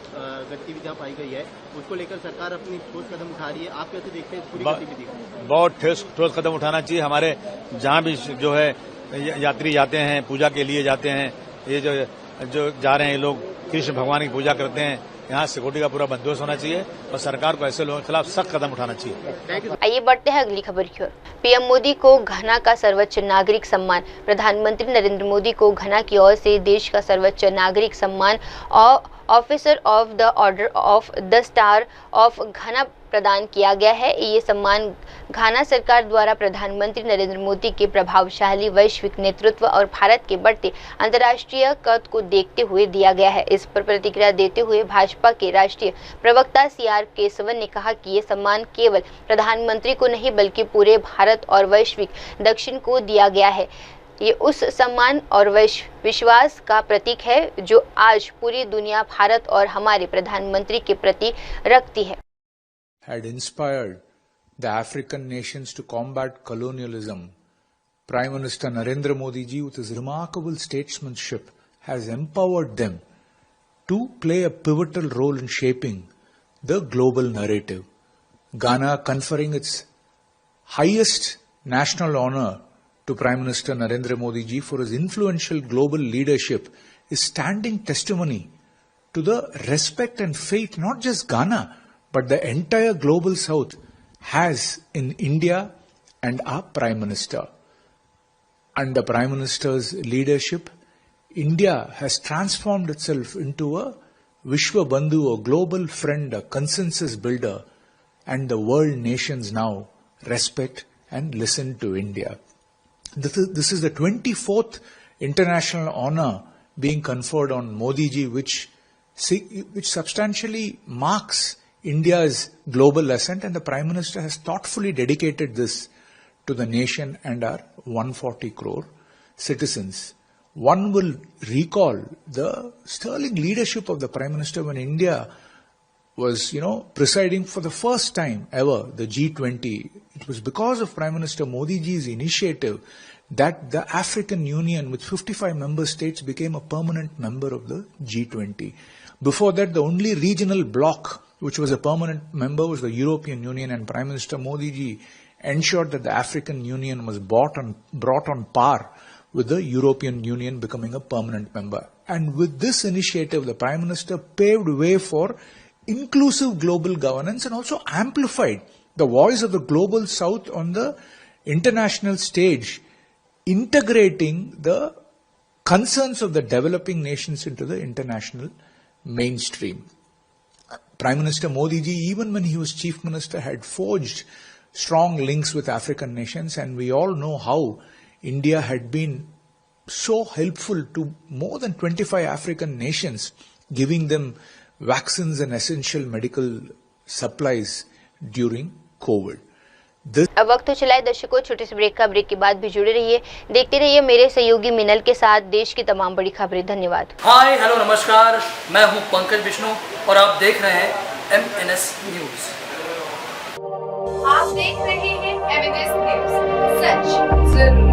गतिविधियां पाई गई है, उसको लेकर सरकार अपनी ठोस कदम उठा रही है। आप कैसे देखते हैं इस पूरी गतिविधि को? बहुत ठोस कदम उठाना चाहिए। हमारे जहां भी जो है यात्री जाते हैं, पूजा के लिए जाते हैं, ये जो जा रहे हैं लोग कृष्ण भगवान की पूजा करते हैं, यहाँ सिक्योरिटी का पूरा बंदोबस्त होना चाहिए और सरकार को ऐसे लोगों के खिलाफ सख्त कदम उठाना चाहिए। आइए बढ़ते हैं अगली खबर की ओर। पीएम मोदी को घना का सर्वोच्च नागरिक सम्मान। प्रधानमंत्री नरेंद्र मोदी को घना की ओर से देश का सर्वोच्च नागरिक सम्मान और officer of the order of the star of घना प्रदान किया गया है। ये सम्मान घाना सरकार द्वारा प्रधानमंत्री नरेंद्र मोदी के प्रभावशाली वैश्विक नेतृत्व और भारत के बढ़ते अंतर्राष्ट्रीय कद को देखते हुए दिया गया है। इस पर प्रतिक्रिया देते हुए भाजपा के राष्ट्रीय प्रवक्ता CR केशवन ने कहा कि ये सम्मान केवल प्रधानमंत्री को नहीं बल्कि पूरे भारत और वैश्विक दक्षिण को दिया गया है। ये उस सम्मान और विश्वास का प्रतीक है जो आज पूरी दुनिया भारत और हमारे प्रधानमंत्री के प्रति रखती है। Had inspired the African nations to combat colonialism, Prime Minister Narendra Modi ji, with his remarkable statesmanship, has empowered them to play a pivotal role in shaping the global narrative. Ghana conferring its highest national honor to Prime Minister Narendra Modi ji for his influential global leadership is standing testimony to the respect and faith not just Ghana but the entire global South has in India and our Prime Minister. Under Prime Minister's leadership, India has transformed itself into a Vishwa Bandhu, a global friend, a consensus builder, and the world nations now respect and listen to India. This is the 24th international honor being conferred on Modi ji, which substantially marks India's global ascent, and the Prime Minister has thoughtfully dedicated this to the nation and our 140 crore citizens. One will recall the sterling leadership of the Prime Minister when India was, presiding for the first time ever the G20. It was because of Prime Minister Modi ji's initiative that the African Union with 55 member states became a permanent member of the G20. Before that, the only regional bloc which was a permanent member was the European Union, and Prime Minister Modi ji ensured that the African Union was brought on par with the European Union becoming a permanent member. And with this initiative, the Prime Minister paved way for inclusive global governance and also amplified the voice of the global South on the international stage, integrating the concerns of the developing nations into the international mainstream. Prime Minister Modi ji, even when he was Chief Minister, had forged strong links with African nations, and we all know how India had been so helpful to more than 25 African nations, giving them vaccines and essential medical supplies during COVID. अब वक्त तो चला है दर्शकों, छोटे से break का। Break के बाद भी जुड़े रहिए, देखते रहिए मेरे सहयोगी मिनल के साथ देश की तमाम बड़ी खबरें। धन्यवाद। हाय हेलो नमस्कार, मैं हूं पंकज विष्णु और आप देख रहे हैं MNS न्यूज। आप देख रहे हैं MNS न्यूज, सच जरूरी।